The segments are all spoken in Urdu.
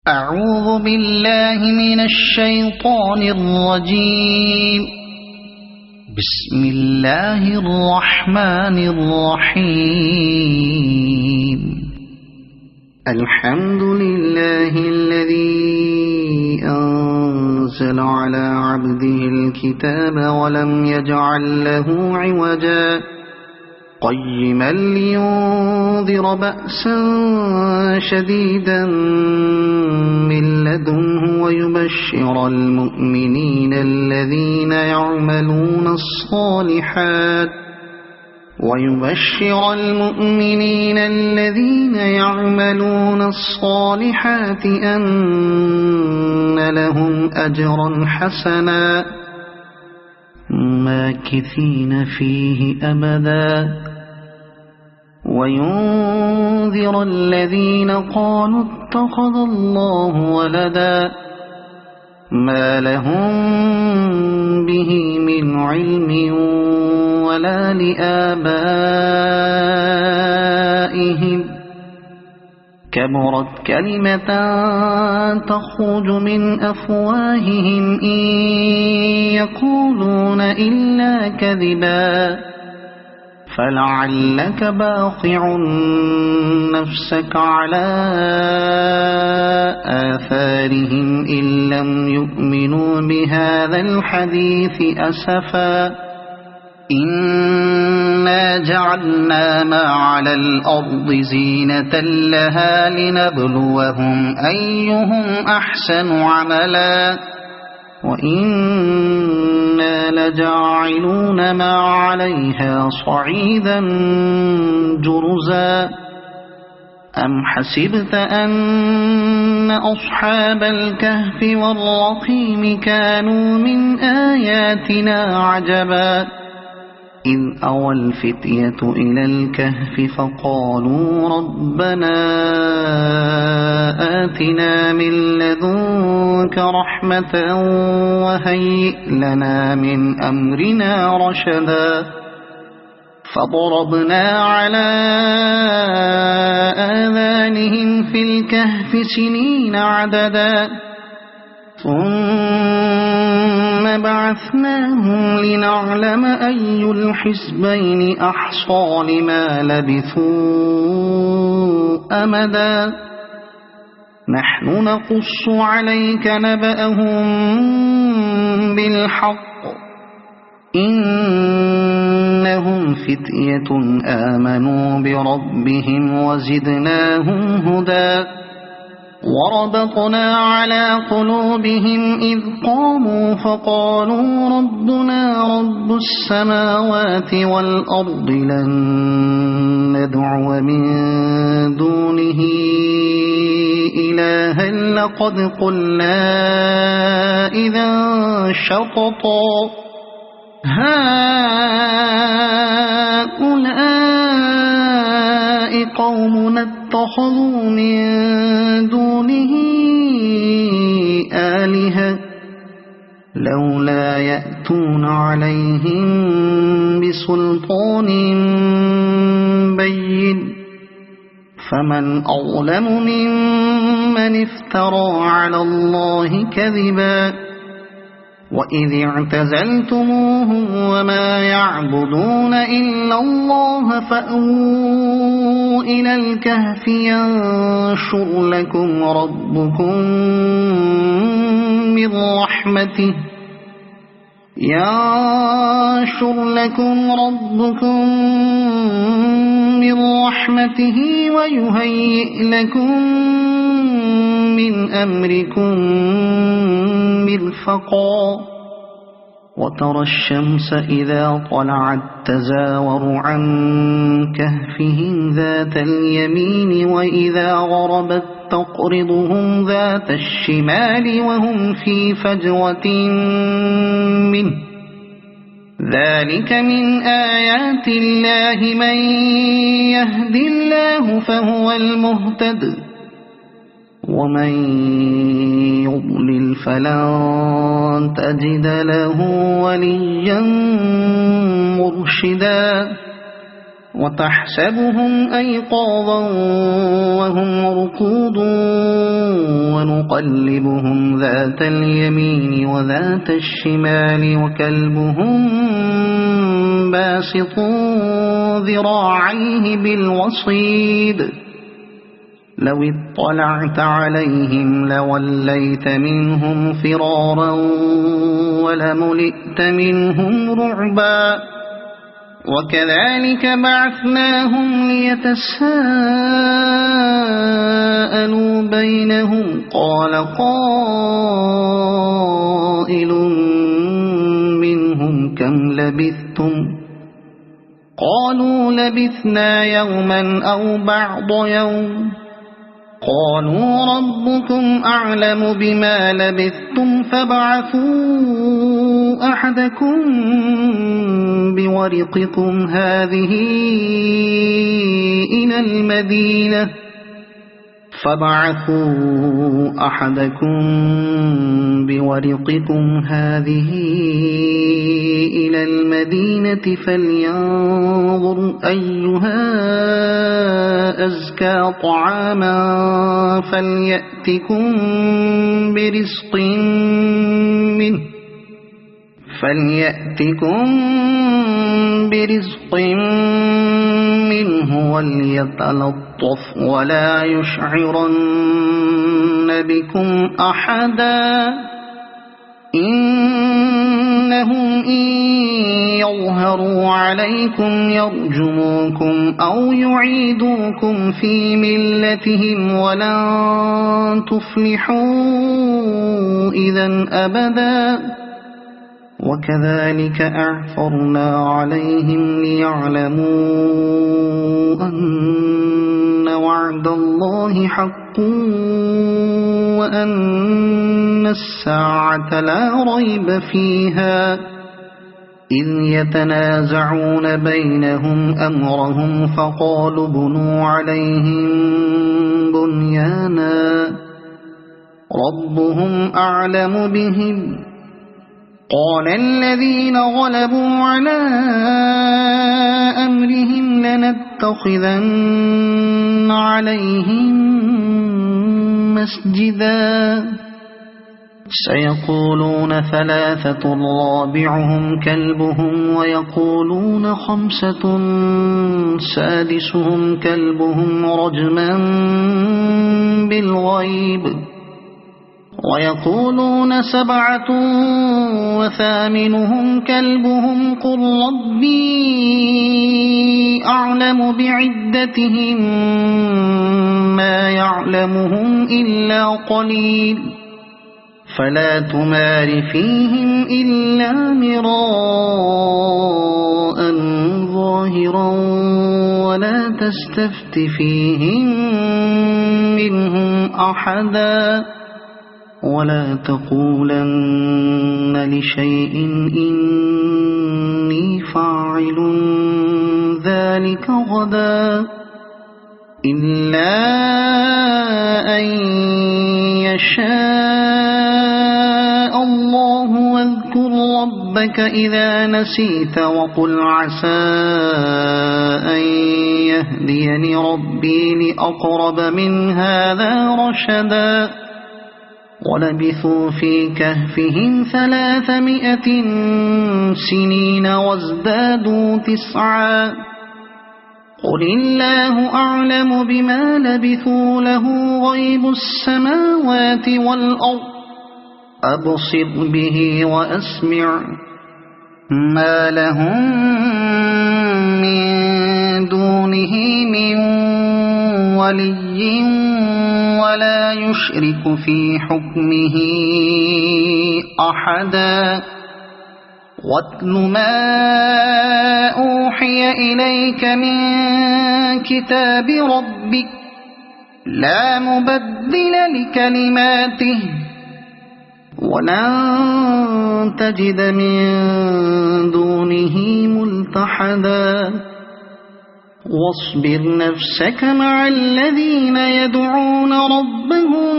أعوذ بالله من الشيطان الرجيم. بسم الله الرحمن الرحيم. الحمد لله الذي أنزل على عبده الكتاب ولم يجعل له عوجا قيما لينذر بأسا شديدا من لدنه ويبشر المؤمنين الذين يعملون الصالحات أن لهم أجرا حسنا ماكثين فيه أبدا وينذر الذين قالوا اتخذ الله ولدا ما لهم به من علم ولا لآبائهم كبرت كلمة تخرج من أفواههم إن يقولون إلا كذبا فلعلك باخع نفسك على آثارهم إن لم يؤمنوا بهذا الحديث أسفا إنا جعلنا ما على الأرض زينة لها لنبلوهم أيهم أحسن عملا وإنا لجاعلون ما عليها صعيدا جرزا أم حسبت أن أصحاب الكهف والرقيم كانوا من آياتنا عجبا إذ أوى الفتية إلى الكهف فقالوا ربنا آتنا من لدنك رحمة وهيئ لنا من أمرنا رشدا فضربنا على آذانهم في الكهف سنين عددا ثم بعثناهم لنعلم أي الحزبين أحصى لما لبثوا أمدا نحن نقص عليك نبأهم بالحق إنهم فتية آمنوا بربهم وزدناهم هدى وربطنا على قلوبهم إذ قاموا فقالوا ربنا رب السماوات والأرض لن ندعو من دونه إلها لقد قلنا إذا شططا هؤلاء قومنا اتخذوا من دونه آلهة لولا يأتون عليهم بسلطان بين فمن أظلم ممن افترى على الله كذبا وإذ اعتزلتموهم وما يعبدون إلا الله فأووا إلى الكهف ينشر لكم ربكم من رحمته ويهيئ لكم من أمركم مرفقا وترى الشمس إذا طلعت تزاور عن كهفهم ذات اليمين وإذا غربت تقرضهم ذات الشمال وهم في فجوة منه ذلك من آيات الله من يهد الله فهو المهتد ومن يضلل فلن تجد له وليا مرشدا وتحسبهم أيقاظا وهم رقود ونقلبهم ذات اليمين وذات الشمال وكلبهم باسط ذراعيه بالوصيد لو اطلعت عليهم لوليت منهم فرارا ولملئت منهم رعبا وكذلك بعثناهم ليتساءلوا بينهم قال قائل منهم كم لبثتم قالوا لبثنا يوما أو بعض يوم قالوا ربكم أعلم بما لبثتم فابعثوا أحدكم بورقكم هذه إلى المدينة فلينظر أيها أزكى طعاما فليأتكم برزق منه وليتلطف ولا يشعرن بكم أحدا إنهم إن يظهروا عليكم يرجموكم أو يعيدوكم في ملتهم ولن تفلحوا إذا أبدا وكذلك أعثرنا عليهم ليعلموا أن وعد الله حق وأن الساعة لا ريب فيها إذ يتنازعون بينهم أمرهم فقالوا بنوا عليهم بنيانا ربهم أعلم بهم قال الذين غلبوا على أمرهم لنتخذن عليهم مسجدا سيقولون ثلاثة رابعهم كلبهم ويقولون خمسة سادسهم كلبهم رجما بالغيب ويقولون سبعة وثامنهم كلبهم قل ربي أعلم بعدتهم ما يعلمهم إلا قليل فلا تمار فيهم إلا مراء ظاهرا ولا تستفت فيهم منهم أحدا ولا تقولن لشيء إني فاعل ذلك غدا إلا أن يشاء الله واذكر ربك إذا نسيت وقل عسى أن يهديني ربي لأقرب من هذا رشدا ولبثوا في كهفهم 300 سنين وازدادوا 9 قل الله أعلم بما لبثوا له غيب السماوات والأرض أبصر به وأسمع ما لهم من دونه من ولي ولا يشرك في حكمه أحدا واتل ما أوحي إليك من كتاب ربك لا مبدل لكلماته ولن تجد من دونه ملتحدا واصبر نفسك مع الذين يدعون ربهم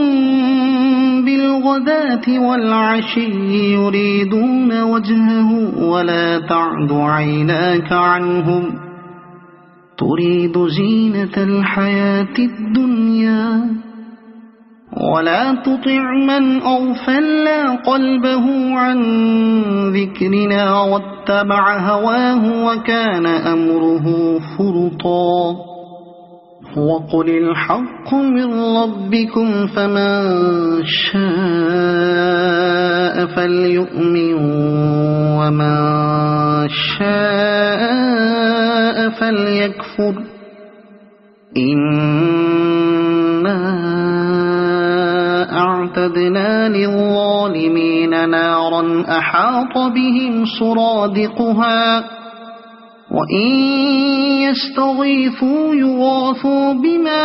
بالغداة والعشي يريدون وجهه ولا تعد عيناك عنهم تريد زينة الحياة الدنيا ولا تطع من أغفلنا قلبه عن ذكرنا واتبع هواه وكان أمره فرطا وقل الحق من ربكم فمن شاء فليؤمن ومن شاء فليكفر إنا أعتدنا للظالمين نارا أحاط بهم سرادقها وإن يستغيثوا يغاثوا بماء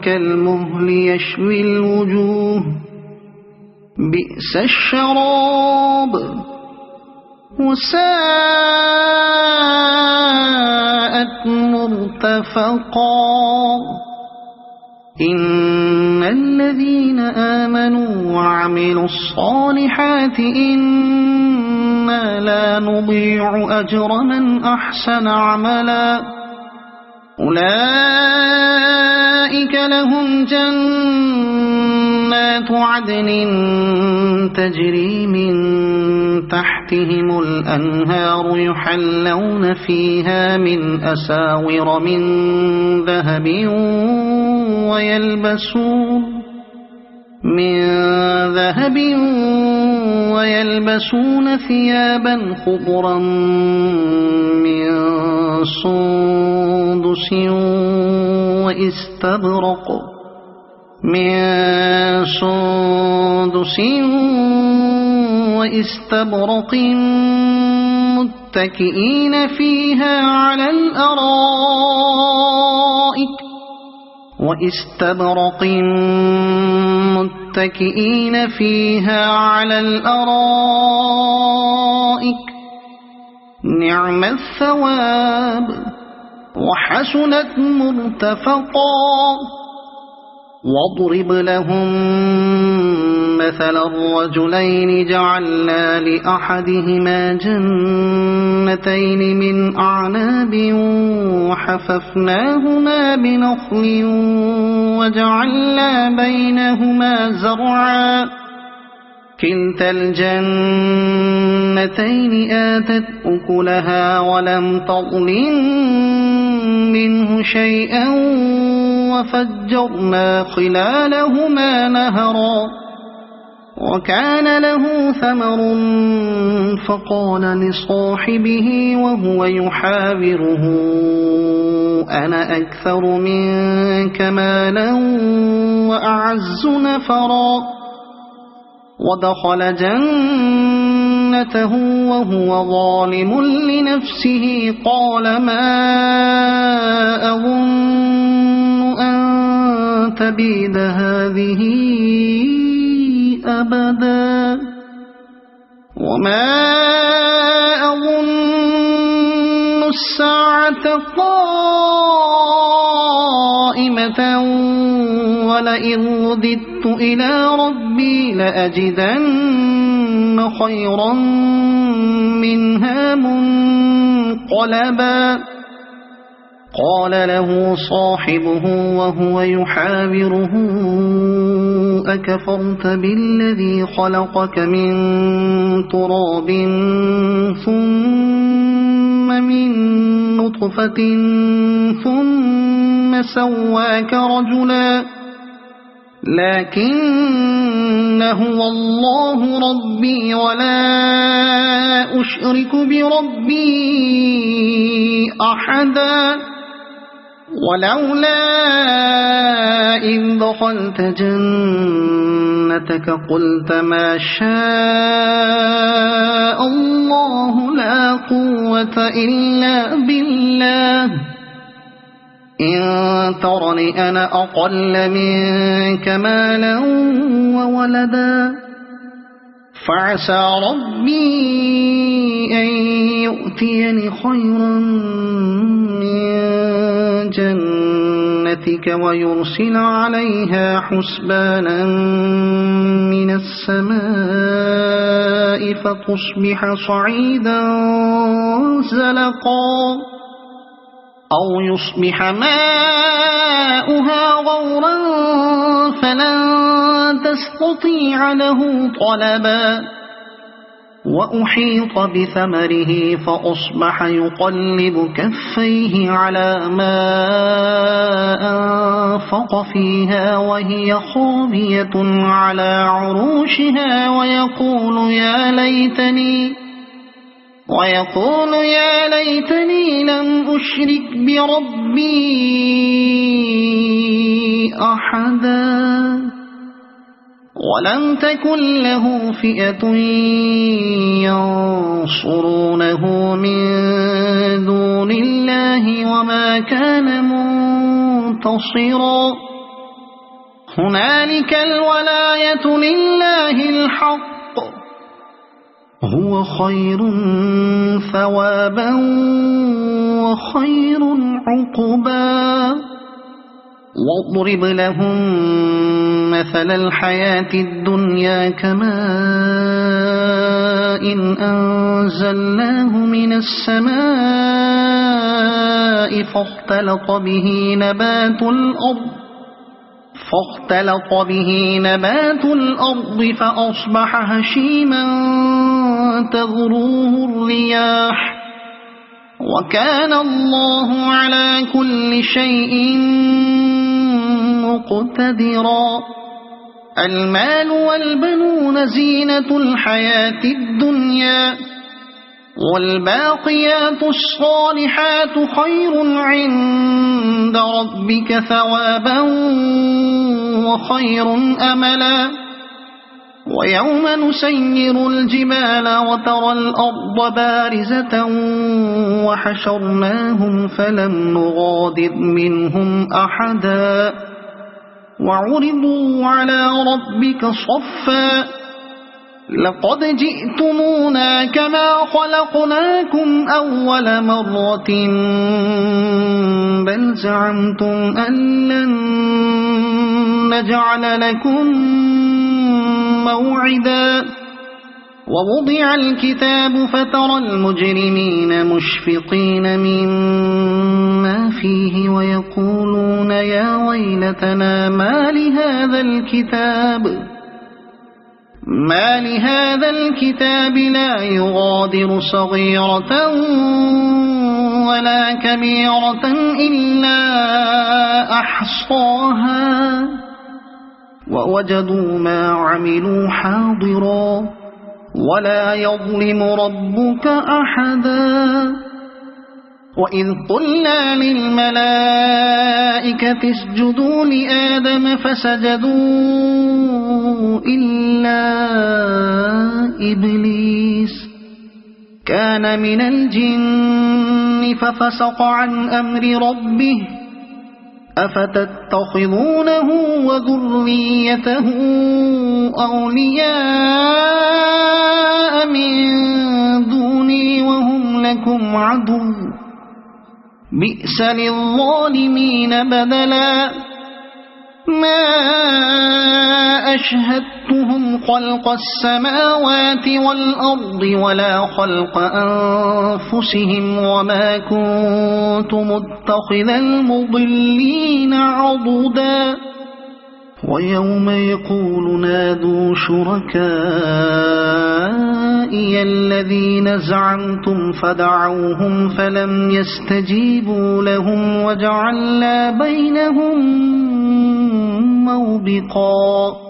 كالمهل يشوي الوجوه بئس الشراب وساءت مرتفقا إن الذين آمنوا وعملوا الصالحات إنا لا نضيع أجر من أحسن عملا أولئك لهم جنات عدن تجري من تحتهم الأنهار يحلون فيها من أساور من ذهب ويلبسون ثيابا خضرا من سندس واستبرق متكئين فيها على الأرائك نعم الثواب وحسنت مرتفقا واضرب لهم مثل الرجلين جعلنا لأحدهما جنتين من أعناب وحففناهما بنخل وجعلنا بينهما زرعا كلتا الجنتين آتت أكلها ولم تظلم منه شيئا وفجرنا خلالهما نهرا وكان له ثمر فقال لصاحبه وهو يحاوره أنا أكثر منك مالا وأعز نفرا ودخل جنته وهو ظالم لنفسه قال ما أظن أن تبيد هذه أبدا وما أظن الساعة قائمة ولئن رددت إلى ربي لأجدن خيرا منها منقلبا قال له صاحبه وهو يحاوره أكفرت بالذي خلقك من تراب ثم من نطفة ثم سواك رجلا لكن هو الله ربي ولا أشرك بربي أحدا ولولا إذ دخلت جنتك قلت ما شاء الله لا قوة إلا بالله إن ترني أنا أقل منك مالا وولدا فعسى ربي أن يؤتيني خيرا من جنتك ويرسل عليها حسبانا من السماء فتصبح صعيدا زلقا أو يصبح ماؤها غورا فلن تستطيع له طلبا وأحيط بثمره فأصبح يقلب كفيه على ما أنفق فيها وهي خاوية على عروشها ويقول يا ليتني لم أشرك بربي أحدا ولم تكن له فئة ينصرونه من دون الله وما كان منتصرا هنالك الولاية لله الحق هو خير ثوابا وخير عقبا واضرب لهم مثل الحياة الدنيا كماء أنزلناه من السماء فاختلط به نبات الأرض فأصبح هشيما تذروه الرياح وكان الله على كل شيء مقتدرا المال والبنون زينة الحياة الدنيا والباقيات الصالحات خير عند ربك ثوابا وخير أملا ويوم نسير الجبال وترى الأرض بارزة وحشرناهم فلم نغادر منهم أحدا وعرضوا على ربك صفا لقد جئتمونا كما خلقناكم أول مرة بل زعمتم أن لن نجعل لكم موعدا ووضع الكتاب فترى المجرمين مشفقين مما فيه ويقولون يا ويلتنا ما لهذا الكتاب لا يغادر صغيرة ولا كبيرة إلا أحصاها ووجدوا ما عملوا حاضرا ولا يظلم ربك أحدا وإذ قلنا للملائكة اسجدوا لآدم فسجدوا إلا إبليس كان من الجن ففسق عن أمر ربه أفتتخذونه وذريته أولياء من دوني وهم لكم عدو بئس للظالمين بدلا ما أشهدتهم خلق السماوات والأرض ولا خلق أنفسهم وما كنت متخذ المضلين عضدا ويوم يقول نادوا شركائي الذين زعمتم فدعوهم فلم يستجيبوا لهم وجعلنا بينهم موبقا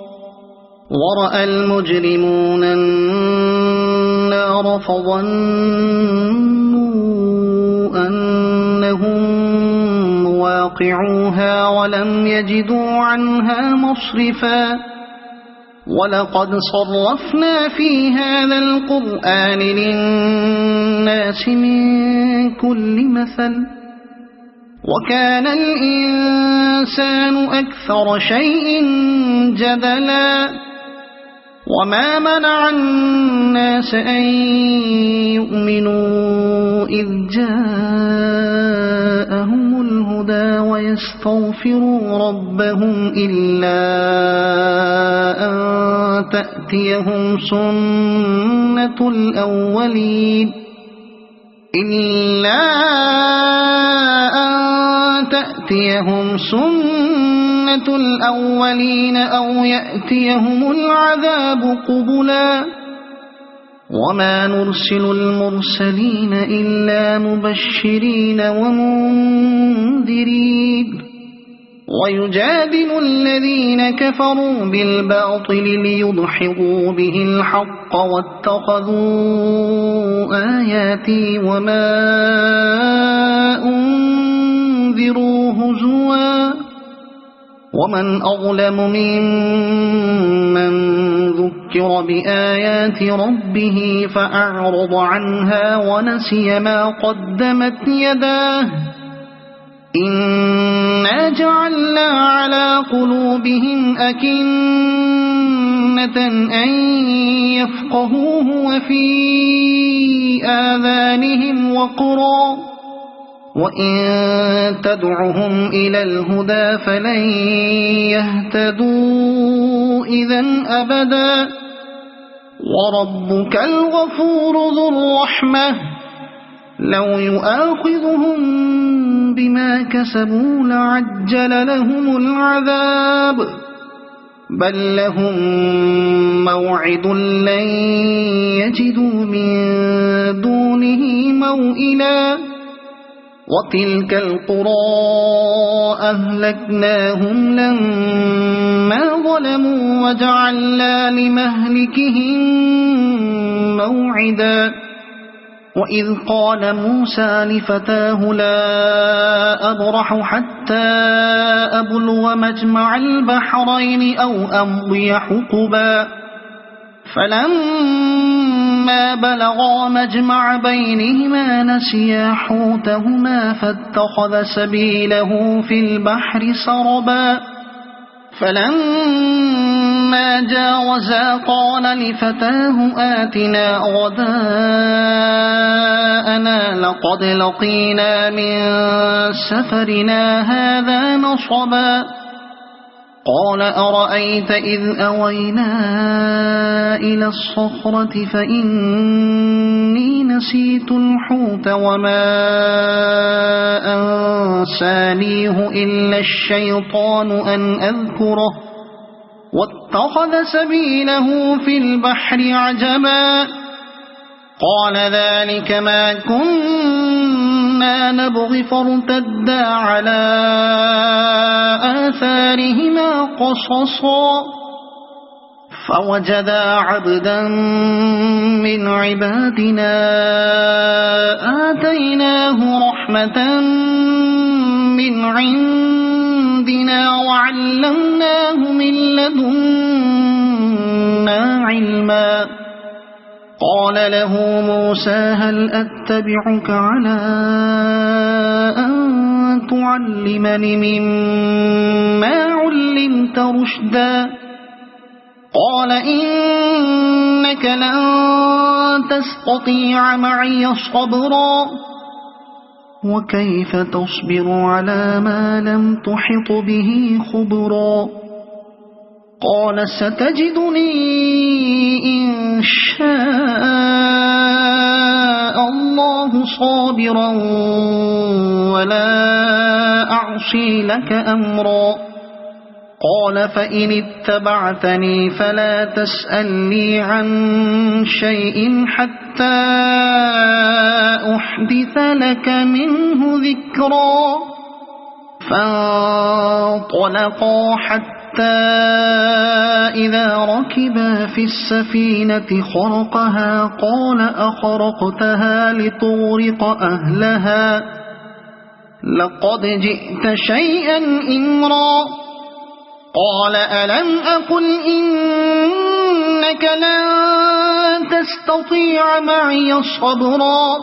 ورأى المجرمون النار فظنوا أنهم مواقعوها ولم يجدوا عنها مصرفا ولقد صرفنا في هذا القرآن للناس من كل مثل وكان الإنسان أكثر شيء جدلا وما منع الناس أن يؤمنوا إذ جاءهم الهدى ويستغفروا ربهم إلا أن تأتيهم سنة الأولين إلا أن تأتيهم سنة الأولين أو يأتيهم العذاب قبلا وما نرسل المرسلين إلا مبشرين ومنذرين ويجادل الذين كفروا بالباطل ليدحضوا به الحق واتخذوا آياتي وما أنذروا هزوا ومن أظلم ممن ذكر بآيات ربه فأعرض عنها ونسي ما قدمت يداه إنا جعلنا على قلوبهم أكنة أن يفقهوه وفي آذانهم وقرا وإن تدعهم إلى الهدى فلن يهتدوا إذن أبدا وربك الغفور ذو الرحمة لو يؤاخذهم بما كسبوا لعجل لهم العذاب بل لهم موعد لن يجدوا من دونه موئلا وتلك القرى أهلكناهم لما ظلموا وجعلنا لمهلكهم موعدا وإذ قال موسى لفتاه لا أبرح حتى أبلغ مجمع البحرين أو أمضي حقبا فلما بلغا مجمع بينهما نسيا حوتهما فاتخذ سبيله في البحر سربا فلما جاوزا قال لفتاه آتنا غداءنا لقد لقينا من سفرنا هذا نصبا قال أرأيت إذ أوينا إلى الصخرة فإني نسيت الحوت وما أنسانيه إلا الشيطان أن أذكره واتخذ سبيله في البحر عجبا قال ذلك ما كنا نبغي فارتدا على آثارهما قصصا فوجدا عبدا من عبادنا آتيناه رحمة من عندنا وعلمناه من لدنا علما قال له موسى هل أتبعك على أن تعلمني مما علمت رشدا قال إنك لن تستطيع معي صبرا وكيف تصبر على ما لم تحط به خبرا قال ستجدني إن شاء الله صابرا ولا أعصي لك أمرا قال فإن اتبعتني فلا تسألني عن شيء حتى أحدث لك منه ذكرا فانطلقا حتى إذا ركبا في السفينة خرقها قال أخرقتها لتغرق أهلها لقد جئت شيئا إمرا قال ألم أقل إنك لن تستطيع معي صبرا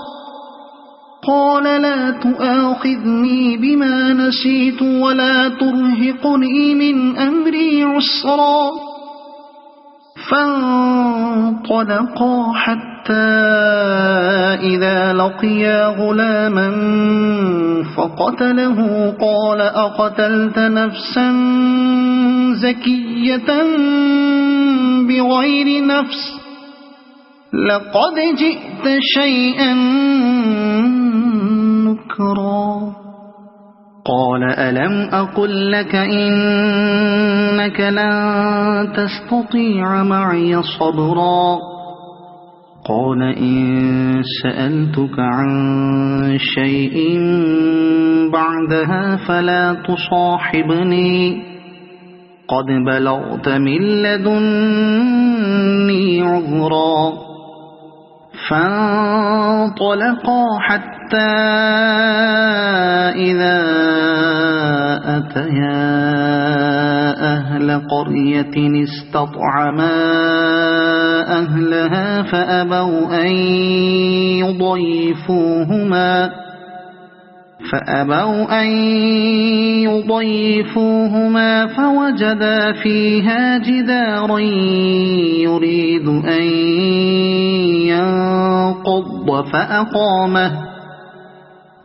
قال لا تؤاخذني بما نسيت ولا ترهقني من أمري عسرا فانطلقا حتى إذا لقيا غلاما فقتله قال أقتلت نفسا زكية بغير نفس لقد جئت شيئا نكرا قال ألم أقل لك إنك لن تستطيع معي صبرا قال إن سألتك عن شيء بعدها فلا تصاحبني قد بلغت من لدني عذرا فانطلقا حتى إذا أتيا أهل قرية استطعما أهلها فأبوا أن يضيفوهما فوجدا فيها جدارا يريد أن ينقض فأقامه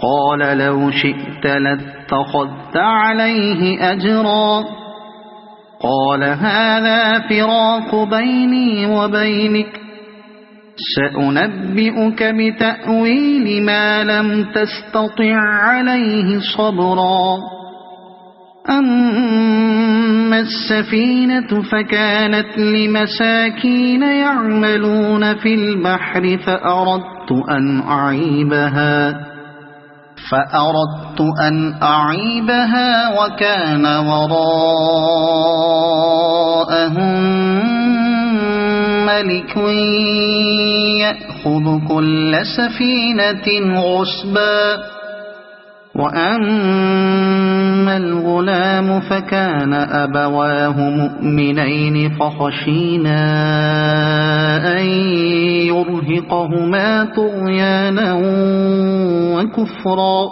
قال لو شئت لاتخذت عليه أجرا قال هذا فراق بيني وبينك سأنبئك بتأويل ما لم تستطع عليه صبرا أما السفينة فكانت لمساكين يعملون في البحر فأردت أن أعيبها وكان وراءهم ملك يأخذ كل سفينة غصبا وأما الغلام فكان أبواه مؤمنين فخشينا أن يرهقهما طغيانا وكفرا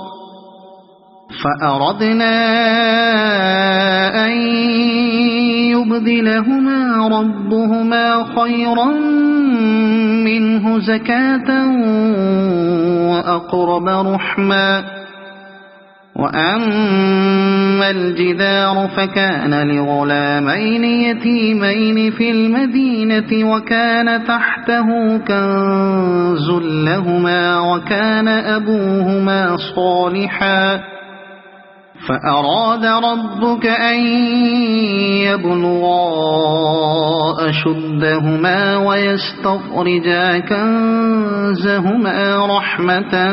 فأردنا أن يبدلهما ربهما خيرا منه زكاة وأقرب رحما وأما الجدار فكان لغلامين يتيمين في المدينة وكان تحته كنز لهما وكان أبوهما صالحا فأراد ربك أن يبلغا أشدهما ويستخرجا كنزهما رحمة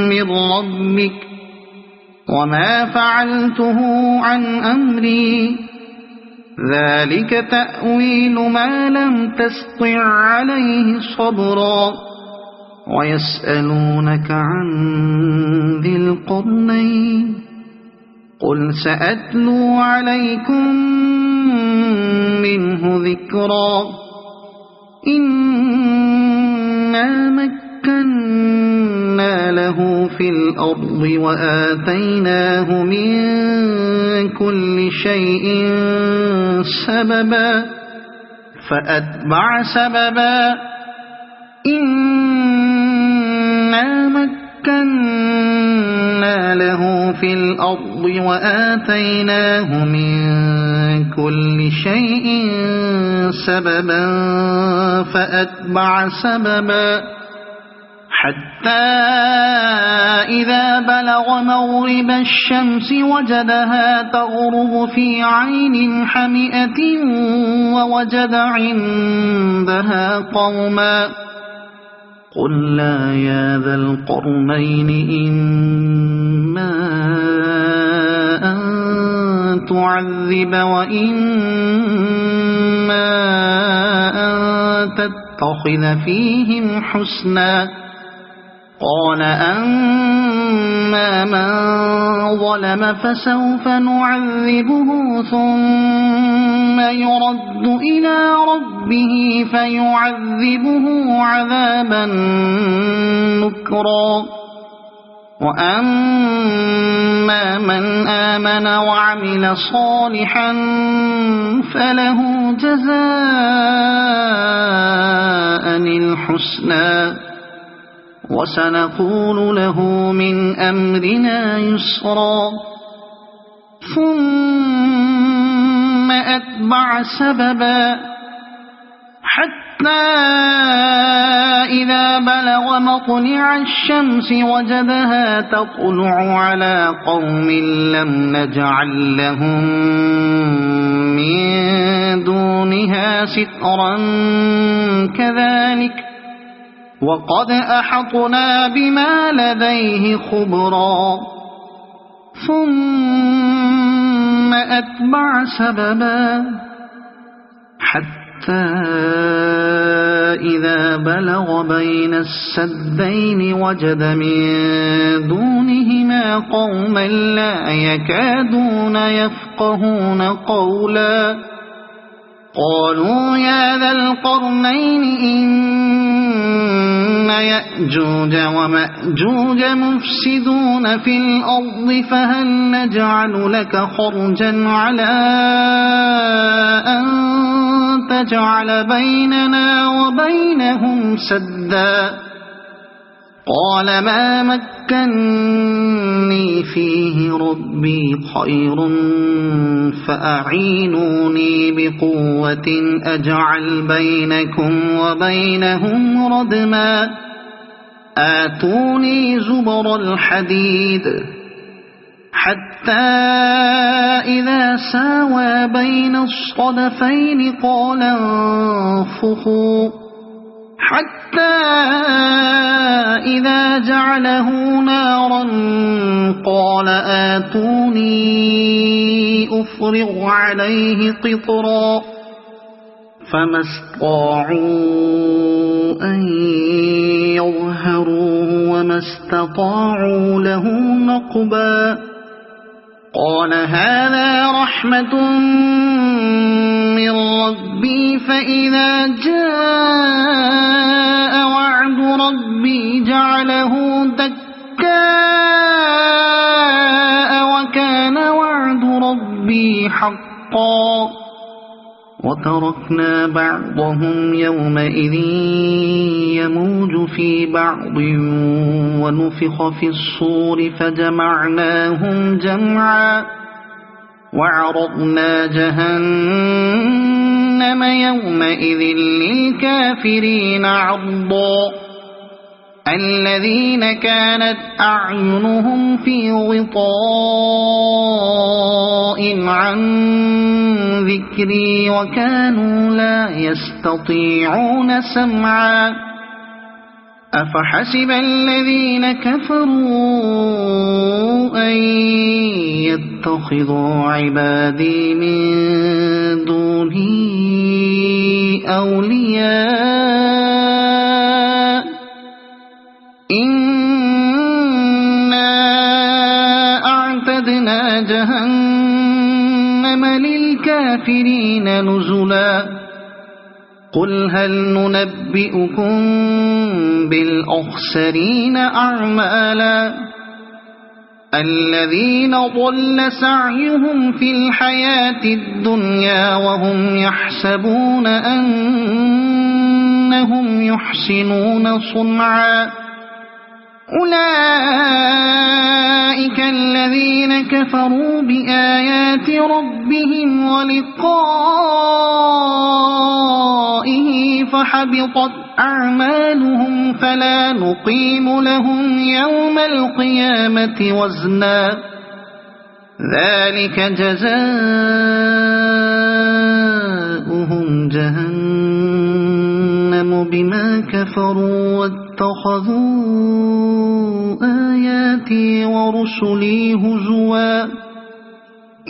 من ربك وما فعلته عن أمري ذلك تأويل ما لم تستطع عليه صبرا ويسألونك عن ذي القرنين قل سأتلو عليكم منه ذكرا إنا مكنا له في الأرض وآتيناه من كل شيء سببا فأتبع سببا إنا مكنا له في الأرض وآتيناه من كل شيء سببا فأتبع سببا حتى إذا بلغ مغرب الشمس وجدها تغرب في عين حمئة ووجد عندها قوما قلنا يا ذا القرنين إما أن تعذب وإما أن تتخذ فيهم حسنا قال أما من ظلم فسوف نعذبه ثم يرد إلى ربه فيعذبه عذابا نكرا وأما من آمن وعمل صالحا فله جزاء الحسنى وسنقول له من أمرنا يسرا ثم أتبع سببا حتى إذا بلغ مطلع الشمس وجدها تطلع على قوم لم نجعل لهم من دونها سترا كذلك وقد أحطنا بما لديه خبرا ثم أتبع سببا حتى إذا بلغ بين السدين وجد من دونهما قوما لا يكادون يفقهون قولا قالوا يا ذا القرنين إن يأجوج ومأجوج مفسدون في الأرض فهل نجعل لك خرجا على أن تجعل بيننا وبينهم سدا قال ما مكني فيه ربي خير فأعينوني بقوة أجعل بينكم وبينهم ردما آتوني زبر الحديد حتى إذا ساوى بين الصدفين قال انفخوا حتى إذا جعله نارا قال آتوني أفرغ عليه قطرا فما استطاعوا أن يظهروه وما استطاعوا له نقبا قال هذا رحمة من ربي فإذا جاء وعد ربي جعله دكاء وكان وعد ربي حقا وتركنا بعضهم يومئذ يموج في بعض ونفخ في الصور فجمعناهم جمعا وعرضنا جهنم يومئذ للكافرين عرضا الذين كانت أعينهم في غطاء عن ذكري وكانوا لا يستطيعون سمعا أفحسب الذين كفروا أن يتخذوا عبادي من دوني أولياء إنا أعتدنا جهنم للكافرين نزلا قل هل ننبئكم بالأخسرين أعمالا الذين ضل سعيهم في الحياة الدنيا وهم يحسبون أنهم يحسنون صنعا أولئك الذين كفروا بآيات ربهم ولقائه فحبطت أعمالهم فلا نقيم لهم يوم القيامة وزنا ذلك جزاؤهم جهنم بما كفروا واتخذوا آياتي ورسلي هزوا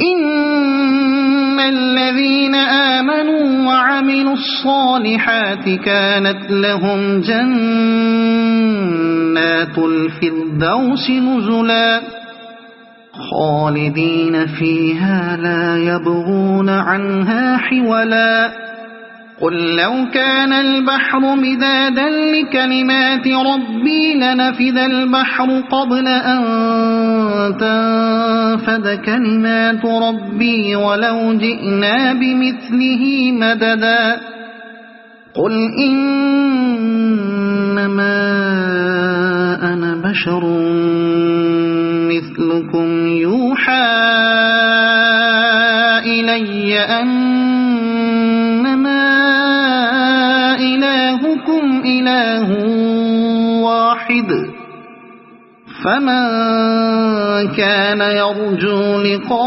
إن الذين آمنوا وعملوا الصالحات كانت لهم جنات الفردوس نزلا خالدين فيها لا يبغون عنها حولا قل لو كان البحر مدادا لكلمات ربي لنفذ البحر قبل أن تنفد كلمات ربي ولو جئنا بمثله مددا قل إنما أنا بشر مثلكم يوحى إلي أنما واحد فمن كان يرجو لقاء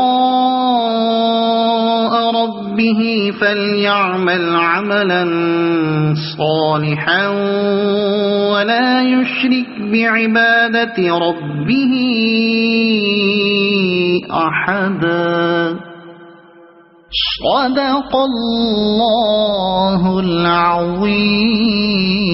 ربه فليعمل عملا صالحا ولا يشرك بعبادة ربه أحدا. صدق الله العظيم.